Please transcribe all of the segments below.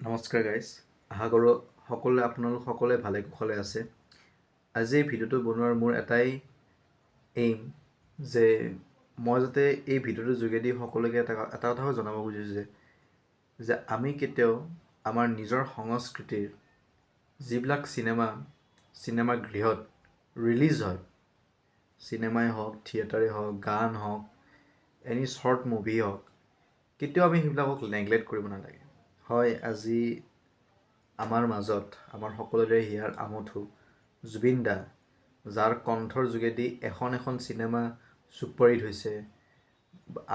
নমস্কাৰ গাইজ, আশা কৰোঁ সকলোৱে ভালে কুশলে আছে। আজি এই ভিডিঅ'টো বনোৱাৰ মোৰ এটাই এইম যে মই যাতে এই ভিডিঅ'টোৰ যোগেদি সকলোকে এটা কথা জনাব খুজিছোঁ যে আমি কেতিয়াও আমাৰ নিজৰ সংস্কৃতিৰ যিবিলাক চিনেমা গৃহত ৰিলিজ হয়, চিনেমাই হওক, থিয়েটাৰেই হওক, গান হওক, এনি শ্বৰ্ট মুভি হওক, কেতিয়াও আমি সেইবিলাকক নেগলেক্ট কৰিব নালাগে। হয়, আজি আমাৰ মাজত আমাৰ সকলোৰে হিয়াৰ আমঠু জুবিন দা, যাৰ কণ্ঠৰ যোগেদি এখন চিনেমা ছুপাৰহিট হৈছে,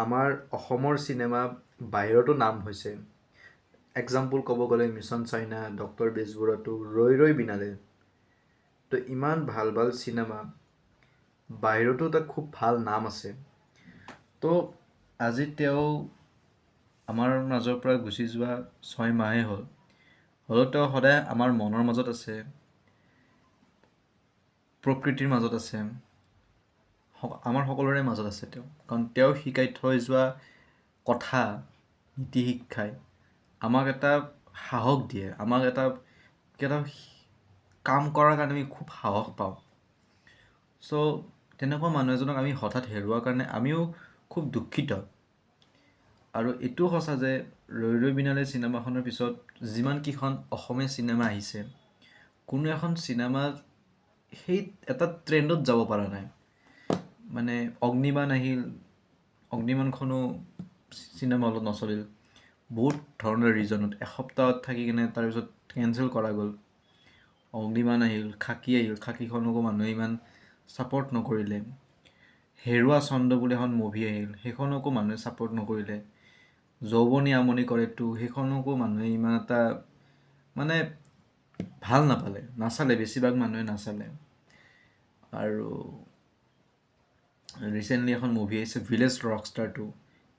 আমাৰ অসমৰ চিনেমা বাহিৰতো নাম হৈছে। এক্সাম্পল ক'ব গ'লে মিছন চাইনা, ডক্টৰ বেজবৰুৱাটো, ৰৈ ৰৈ বিনালে, তো ইমান ভাল ভাল চিনেমা বাহিৰতো তাত খুব ভাল নাম আছে। তো আজি তেওঁ আমাৰ মাজৰ পৰা গুচি যোৱা 6 মাহেই হ'লেও তেওঁ সদায় আমাৰ মনৰ মাজত আছে, প্ৰকৃতিৰ মাজত আছে, আমাৰ সকলোৰে মাজত আছে তেওঁ। কাৰণ তেওঁ শিকাই থৈ যোৱা কথা, নীতি শিক্ষাই আমাক এটা সাহস দিয়ে, আমাক এটা কাম কৰাৰ কাৰণে আমি খুব সাহস পাওঁ। চ' তেনেকুৱা মানুহ এজনক আমি হঠাৎ হেৰুৱাৰ কাৰণে আমিও খুব দুখিত। আৰু এইটোও সঁচা যে ৰৈ ৰৈ বিনালে চিনেমাখনৰ পিছত যিমানকেইখন অসমীয়া চিনেমা আহিছে, কোনো এখন চিনেমা সেই এটা ট্ৰেণ্ডত যাব পৰা নাই। মানে অগ্নিবাণ আহিল, অগ্নিবাণখনো চিনেমা হলত নচলিল বহুত ধৰণৰ ৰিজনত। এসপ্তাহত থাকি কিনে তাৰপিছত কেঞ্চেল কৰা গ'ল। অগ্নিবাণ আহিল, খাকী আহিল, খাকীখনকো মানুহে ইমান ছাপৰ্ট নকৰিলে। হেৰুৱা চন্দ্ৰ বুলি এখন মুভি আহিল, সেইখনকো মানুহে ছাপৰ্ট নকৰিলে। যৌৱনী আমনি কৰে 2, সেইখনকো মানুহে ইমান এটা মানে ভাল নাপালে, নাচালে, বেছিভাগ মানুহে নাচালে। আৰু ৰিচেণ্টলি এখন মুভি আহিছে ভিলেজ ৰকষ্টাৰ 2,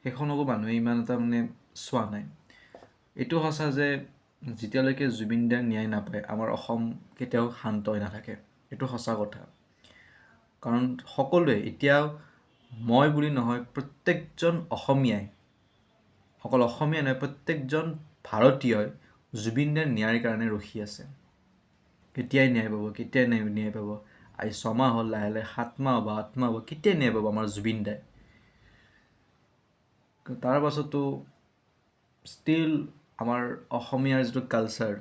সেইখনকো মানুহে ইমান এটা মানে চোৱা নাই। এইটো সঁচা যে যেতিয়ালৈকে জুবিন দাক ন্যায় নাপায় আমাৰ অসম কেতিয়াও শান্ত হৈ নাথাকে। এইটো সঁচা কথা। কাৰণ সকলোৱে এতিয়াও মই বুলি নহয়, প্ৰত্যেকজন অসমীয়াই, অকল অসমীয়া নহয়, প্ৰত্যেকজন ভাৰতীয়ই জুবিন দাৰ ন্যায়ৰ কাৰণে ৰখি আছে। কেতিয়াই ন্যায় পাব, কেতিয়াই ন্যায় পাব। আজি 6 মাহ হ'ল, লাহে লাহে 7 মাহ হ'ব, 8 মাহ হ'ব, কেতিয়াই ন্যায় পাব আমাৰ জুবিন দাই। তাৰ পাছতো ষ্টিল আমাৰ অসমীয়াৰ যিটো কালচাৰ,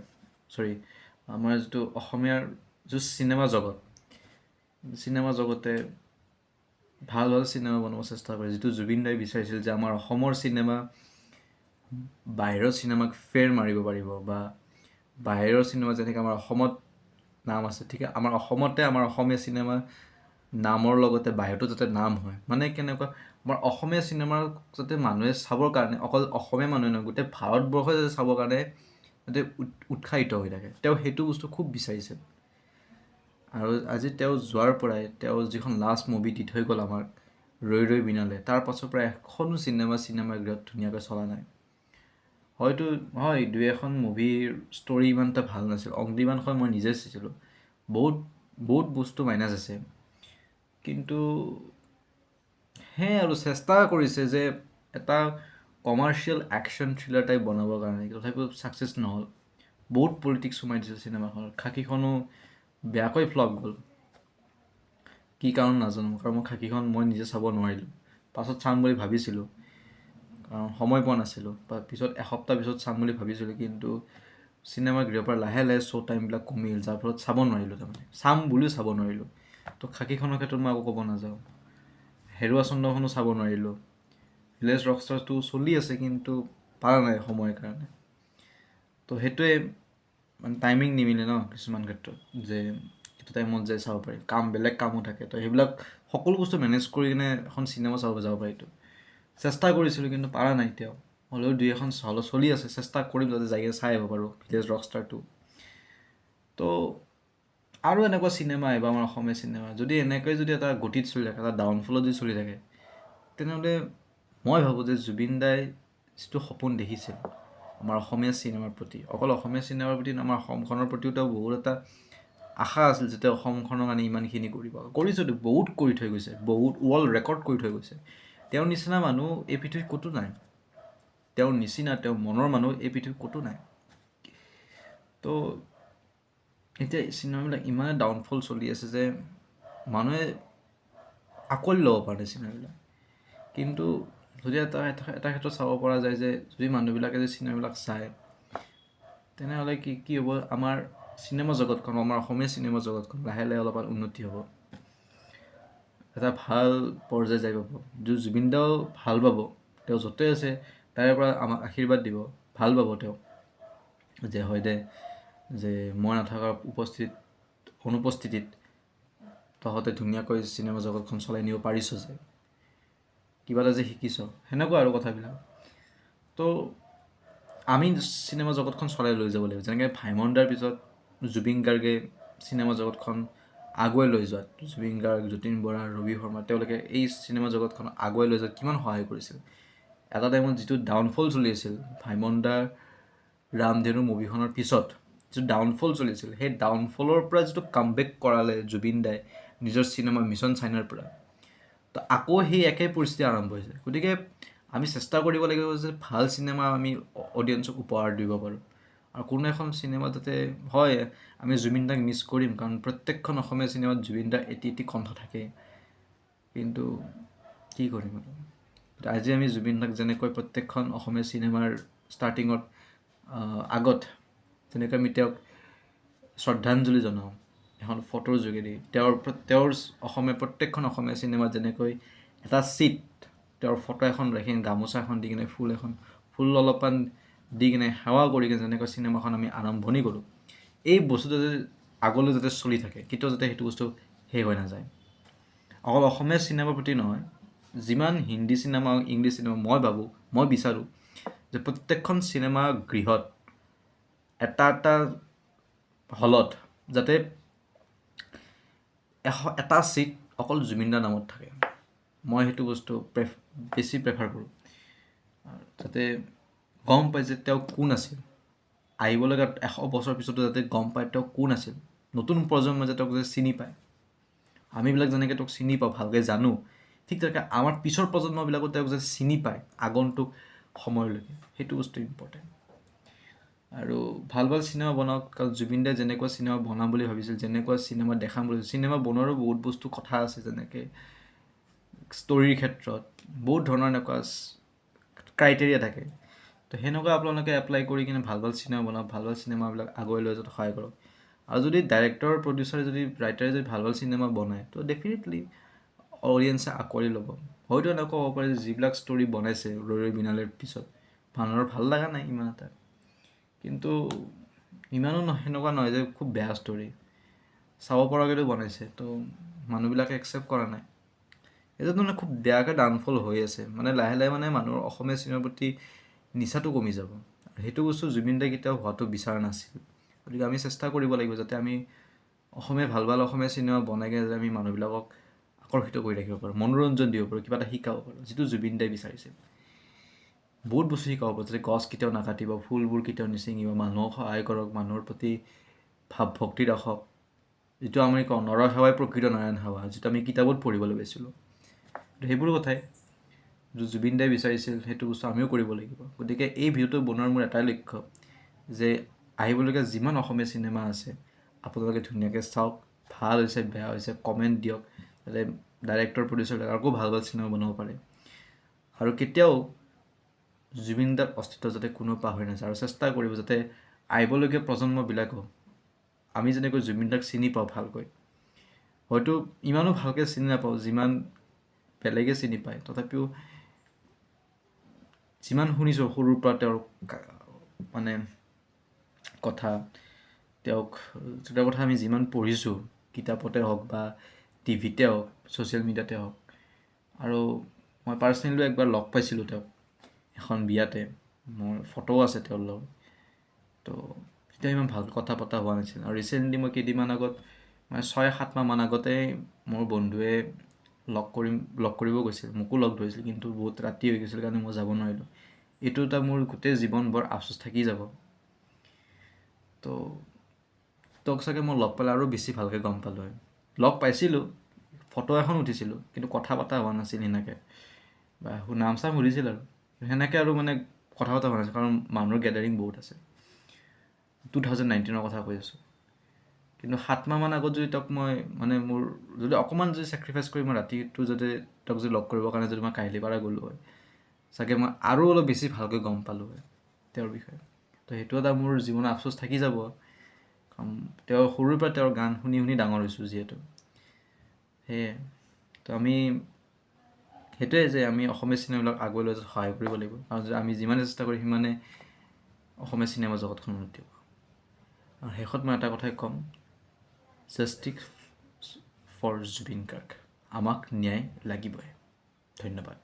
আমাৰ যিটো অসমীয়াৰ যিটো চিনেমা জগতে ভাল ভাল চিনেমা বনাব চেষ্টা কৰে, যিটো জুবিন দাই বিচাৰিছিল যে আমাৰ অসমৰ চিনেমা বাহিৰৰ চিনেমাক ফেৰ মাৰিব পাৰিব, বা বাহিৰৰ চিনেমা যেনেকৈ আমাৰ অসমত নাম আছে, ঠিক আমাৰ অসমতে আমাৰ অসমীয়া চিনেমা নামৰ লগতে বাহিৰতো যাতে নাম হয়। মানে কেনেকুৱা, আমাৰ অসমীয়া চিনেমাৰ যাতে মানুহে চাবৰ কাৰণে, অকল অসমীয়া মানুহে নহয়, গোটেই ভাৰতবৰ্ষই যাতে চাবৰ কাৰণে যাতে উৎসাহিত হৈ থাকে, তেওঁ সেইটো বস্তু খুব বিচাৰিছিল। আৰু আজি তেওঁ যোৱাৰ পৰাই, তেওঁ যিখন লাষ্ট মুভি দি থৈ গ'ল আমাক, ৰৈ ৰৈ বিনালে, তাৰ পাছৰ পৰা এখনো চিনেমা ধুনীয়াকৈ চলা নাই। হয়তো হয়, 2-এখন মুভিৰ ষ্টৰি ইমান এটা ভাল নাছিল। অগ্নিবাণখন মই নিজে চাইছিলোঁ, বহুত বস্তু মাইনাছ আছে। কিন্তু আৰু চেষ্টা কৰিছে যে এটা কমাৰ্চিয়েল একশ্যন থ্ৰিলাৰ টাইপ বনাবৰ কাৰণে, তথাপিও ছাকচেছ নহ'ল। বহুত পলিটিক্স সোমাই দিছিল চিনেমাখনত। খাকীখনো বেয়াকৈ ফ্লপ গ'ল। কি কাৰণ নাজানো, কাৰণ মই খাকীখন নিজে চাব নোৱাৰিলোঁ। পাছত চাম বুলি ভাবিছিলোঁ, কাৰণ সময় পোৱা নাছিলোঁ। পিছত এসপ্তাহ পিছত চাম বুলি ভাবিছিলোঁ, কিন্তু চিনেমা গৃহৰ পৰা লাহে লাহে শ্ব' টাইমবিলাক কমিল, যাৰ ফলত চাব নোৱাৰিলোঁ। তাৰমানে চাম বুলিও চাব নোৱাৰিলোঁ। তো খাকীখনৰ ক্ষেত্ৰত মই আকৌ ক'ব নাযাওঁ। হেৰুৱা চন্দ্ৰখনো চাব নোৱাৰিলোঁ। ভিলেজ ৰকষ্টাৰ 2 চলি আছে, কিন্তু পাৰা নাই সময়ৰ কাৰণে। তো সেইটোৱে মানে টাইমিং নিমিলে ন কিছুমান ক্ষেত্ৰত, যে এইটো টাইমত যাই চাব পাৰি, বেলেগ কামো থাকে। তো সেইবিলাক সকলো বস্তু মেনেজ কৰি কিনে এখন চিনেমা চাব যাব পাৰিতো। চেষ্টা কৰিছিলোঁ, কিন্তু পাৰা নাই এতিয়াও। হ'লেও 2-এখন হলত চলি আছে, চেষ্টা কৰিম যাতে যাই চাই আহিব পাৰোঁ ভিলেজ ৰকষ্টাৰ 2। তো আৰু এনেকুৱা চিনেমা আহিব আমাৰ অসমীয়া চিনেমা, যদি এনেকৈ যদি এটা গতিত চলি থাকে, এটা ডাউনফলত যদি চলি থাকে, তেনেহ'লে মই ভাবোঁ যে জুবিন দাই যিটো সপোন দেখিছিল আমাৰ অসমীয়া চিনেমাৰ প্ৰতি, অকল অসমীয়া চিনেমাৰ প্ৰতি, আমাৰ অসমখনৰ প্ৰতিও তেওঁ বহুত এটা আশা আছিল যাতে অসমখনৰ কাৰণে ইমানখিনি কৰিছেতো, বহুত কৰি থৈ গৈছে, বহুত ৱৰ্ল্ড ৰেকৰ্ড কৰি থৈ গৈছে। তেওঁৰ নিচিনা মানুহ এই পৃথিৱীত ক'তো নাই। তেওঁৰ নিচিনা, তেওঁৰ মনৰ মানুহ এই পৃথিৱীত ক'তো নাই। তো এতিয়া চিনেমাবিলাক ইমানে ডাউনফল চলি আছে যে মানুহে আঁকোৱালি ল'ব পাৰে চিনেমাবিলাক। কিন্তু যদি এটা ক্ষেত্ৰত চাব পৰা যায় যে যদি মানুহবিলাকে যদি চিনেমাবিলাক চায়, তেনেহ'লে কি হ'ব, আমাৰ চিনেমা জগতখন, আমাৰ অসমীয়া চিনেমা জগতখন লাহে লাহে অলপমান উন্নতি হ'ব, এটা ভাল পৰ্যায় যাই পাব। জুবিন দাও ভাল পাব, তেওঁ য'তে আছে তাৰে পৰা আমাক আশীৰ্বাদ দিব, ভাল পাব তেওঁ যে হয় দে, যে মই নাথকাৰ অনুপস্থিতিত তহঁতে ধুনীয়াকৈ চিনেমা জগতখন চলাই নিব পাৰিছ, যে কিবা এটা যে শিকিছ, সেনেকুৱা আৰু কথাবিলাক। তো আমি চিনেমা জগতখন চলাই লৈ যাব লাগিব, যেনেকৈ ভাইমন দাৰ পিছত জুবিন গাৰ্গে চিনেমা জগতখন আগুৱাই লৈ যোৱাত, জুবিন গাৰ্গ, যতীন বৰা, ৰবি শৰ্মা, তেওঁলোকে এই চিনেমা জগতখন আগুৱাই লৈ যোৱাত কিমান সহায় কৰিছিল। এটা টাইমত যিটো ডাউনফল চলি আছিল, ভাইমন দাৰ ৰামধেনু মুভিখনৰ পিছত যিটো ডাউনফল চলিছিল, সেই ডাউনফলৰ পৰা যিটো কামবেক কৰালে জুবিন দাই নিজৰ চিনেমা মিছন চাইনাৰ পৰা, তো আকৌ সেই একে পৰিস্থিতি আৰম্ভ হৈছে। গতিকে আমি চেষ্টা কৰিব লাগিব যে ভাল চিনেমা আমি অডিয়েঞ্চক উপহাৰ দিব পাৰোঁ। আৰু কোনো এখন চিনেমা যাতে, হয় আমি জুবিন দাক মিছ কৰিম, কাৰণ প্ৰত্যেকখন অসমীয়া চিনেমাত জুবিন দাৰ এটি এটি কণ্ঠ থাকে, কিন্তু কি কৰিম আৰু। আজি আমি জুবিন দাক যেনেকৈ প্ৰত্যেকখন অসমীয়া চিনেমাৰ ষ্টাৰ্টিঙত আগত যেনেকৈ আমি তেওঁক শ্ৰদ্ধাঞ্জলি জনাওঁ এখন ফটোৰ যোগেদি, তেওঁৰ প্ৰত্যেকখন অসমীয়া চিনেমাত যেনেকৈ এটা চিট, তেওঁৰ ফটো এখন ৰাখি, গামোচা এখন দি কিনে, ফুল অলপমান দি কিনে সেৱা কৰি কিনে যেনেকৈ চিনেমাখন আমি আৰম্ভণি কৰোঁ, এই বস্তুটো যাতে আগলৈ যাতে চলি থাকে, কেতিয়াও যাতে সেইটো বস্তু শেষ হৈ নাযায়। অকল অসমীয়া চিনেমাৰ প্ৰতি নহয়, যিমান হিন্দী চিনেমা, ইংলিছ চিনেমা, মই বিচাৰোঁ যে প্ৰত্যেকখন চিনেমা গৃহত এটা হলত যাতে এটা চিট অকল জুবিন দাৰ নামত থাকে। মই সেইটো বস্তু বেছি প্ৰেফাৰ কৰোঁ, যাতে গম পায় যে তেওঁ কোন আছিল, আহিবলগা 100 বছৰ পিছতো যাতে গম পায় তেওঁ কোন আছিল, নতুন প্ৰজন্মই যাতে তেওঁক চিনি পায়। আমিবিলাক যেনেকৈ তেওঁক চিনি পাওঁ, ভালকৈ জানো, ঠিক তেনেকৈ আমাৰ পিছৰ প্ৰজন্মবিলাকো তেওঁক যে চিনি পায় আগন্তুক সময়লৈকে, সেইটো বস্তু ইম্পৰ্টেণ্ট। আৰু ভাল চিনেমা বনাওক, কাৰণ জুবিন দাই যেনেকুৱা চিনেমা বনাম বুলি ভাবিছিল, যেনেকুৱা চিনেমা দেখাম বুলি, চিনেমা বনোৱাৰো বহুত বস্তু কথা আছে, যেনেকৈ ষ্টৰীৰ ক্ষেত্ৰত বহুত ধৰণৰ এনেকুৱা ক্ৰাইটেৰিয়া থাকে। তো সেনেকুৱা আপোনালোকে এপ্লাই কৰি কিনে ভাল চিনেমা বনাওক, ভাল চিনেমাবিলাক আগুৱাই লৈ যোৱাত সহায় কৰক। আৰু যদি ডাইৰেক্টৰ, প্ৰডিউচাৰে, যদি ৰাইটাৰে যদি ভাল চিনেমা বনায়, তো ডেফিনেটলি অডিয়েঞ্চে আঁকোৱালি ল'ব। হয়তো এনেকুৱা হ'ব পাৰে যে যিবিলাক ষ্টৰী বনাইছে ৰৈ বিনালেৰ পিছত মানুহৰ ভাল লগা নাই ইমান এটা, কিন্তু ইমানো সেনেকুৱা নহয় যে খুব বেয়া ষ্টৰী, চাব পৰাকৈতো বনাইছে, তো মানুহবিলাকে একচেপ্ট কৰা নাই। এইটো মানে খুব বেয়াকৈ ডাউনফল হৈ আছে, মানে লাহে লাহে মানে মানুহৰ অসমীয়া চিনেমাৰ প্ৰতি নিচাটো কমি যাব। সেইটো বস্তু জুবিন দাই কেতিয়াও হোৱাটো বিচৰা নাছিল। গতিকে আমি চেষ্টা কৰিব লাগিব যাতে আমি অসমীয়া ভাল অসমীয়া চিনেমা বনাই কিনে যাতে আমি মানুহবিলাকক আকৰ্ষিত কৰি ৰাখিব পাৰোঁ, মনোৰঞ্জন দিব পাৰোঁ, কিবা এটা শিকাব পাৰোঁ, যিটো জুবিন দাই বিচাৰিছিল। বহুত বস্তু শিকাব পাৰোঁ, যাতে গছ কেতিয়াও নাকাটিব, ফুলবোৰ কেতিয়াও নিচিঙিব, মানুহক সহায় কৰক, মানুহৰ প্ৰতি ভাৱ ভক্তি ৰাখক, যিটো আমি কওঁ নৰসেৱাই প্ৰকৃত নাৰায়ণ সেৱা, যিটো আমি কিতাপত পঢ়িবলৈ পাইছিলোঁ। সেইবোৰ কথাই জুবিন দাই বিচাৰিছিল, সেইটো বস্তু আমিও কৰিব লাগিব। গতিকে এই ভিডিঅ'টো বনোৱাৰ মোৰ এটাই লক্ষ্য যে আহিবলগীয়া যিমান অসমীয়া চিনেমা আছে আপোনালোকে ধুনীয়াকৈ চাওক, ভাল হৈছে বেয়া হৈছে কমেণ্ট দিয়ক, যাতে ডাইৰেক্টৰ, প্ৰডিউচাৰবিলাক আকৌ ভাল চিনেমা বনাব পাৰে, আৰু কেতিয়াও জুবিন দাৰ অস্তিত্ব যাতে কোনো পাহৰি নাযায়। আৰু চেষ্টা কৰিব যাতে আহিবলগীয়া প্ৰজন্মবিলাকো আমি যেনেকৈ জুবিন দাক চিনি পাওঁ ভালকৈ, হয়তো ইমানো ভালকৈ চিনি নাপাওঁ যিমান বেলেগে চিনি পায়, তথাপিও যিমান শুনিছোঁ সৰুৰ পৰা তেওঁৰ মানে কথা, তেওঁৰ কথা আমি যিমান পঢ়িছোঁ, কিতাপতে হওক বা টিভিতে হওক, ছ'চিয়েল মিডিয়াতে হওক, আৰু মই পাৰ্চনেলি একবাৰ লগ পাইছিলোঁ তেওঁক এখন বিয়াতে, মোৰ ফটো আছে তেওঁৰ লগত। তো তেতিয়া ইমান ভাল কথা পতা হোৱা নাছিল। আৰু ৰিচেণ্টলি মই কেইদিনমান আগত, মানে 6-7 মাহমান আগতেই মোৰ বন্ধুৱে লগ কৰিব গৈছিল, মোকো লগ ধৰিছিল, কিন্তু বহুত ৰাতি হৈ গৈছিল কাৰণে মই যাব নোৱাৰিলোঁ। এইটো এটা মোৰ গোটেই জীৱনভৰ আফচোচ থাকি যাব। তো তোক চাগে মই লগ পালে আৰু বেছি ভালকৈ গম পালোঁ হয়। লগ পাইছিলোঁ, ফটো এখন উঠিছিলোঁ, কিন্তু কথা পতা হোৱা নাছিল সেনেকৈ, বা নাম চাম সুধিছিল আৰু সেনেকৈ, আৰু মানে কথা পতা হোৱা নাছিল, কাৰণ মানুহৰ গেডাৰিং বহুত আছে। 2019 কথা কৈ আছোঁ। কিন্তু 7 মাহমান আগত যদি তেওঁক মই মানে মোৰ যদি অকণমান যদি ছেক্ৰিফাইচ কৰি মই ৰাতিটো যদি তেওঁক যদি লগ কৰিবৰ কাৰণে যদি মই কাহিলীপাৰা গ'লোঁ হয়, চাগে মই আৰু অলপ বেছি ভালকৈ গম পালোঁ হয় তেওঁৰ বিষয়ে। তো সেইটো এটা মোৰ জীৱনত আফচোচ থাকি যাব। কাৰণ তেওঁৰ সৰুৰ পৰা তেওঁৰ গান শুনি শুনি ডাঙৰ হৈছোঁ যিহেতু। সেয়ে তো আমি সেইটোৱে যে আমি অসমীয়া চিনেমাবিলাক আগুৱাই লৈ যোৱাত সহায় কৰিব লাগিব। কাৰণ আমি যিমানে চেষ্টা কৰিম সিমানে অসমীয়া চিনেমা জগতখন উন্নতি হ'ব। আৰু শেষত মই এটা কথাই ক'ম, জাষ্টিছ ফৰ জুবিন গাৰ্গ, আমাক ন্যায় লাগিবই। ধন্যবাদ।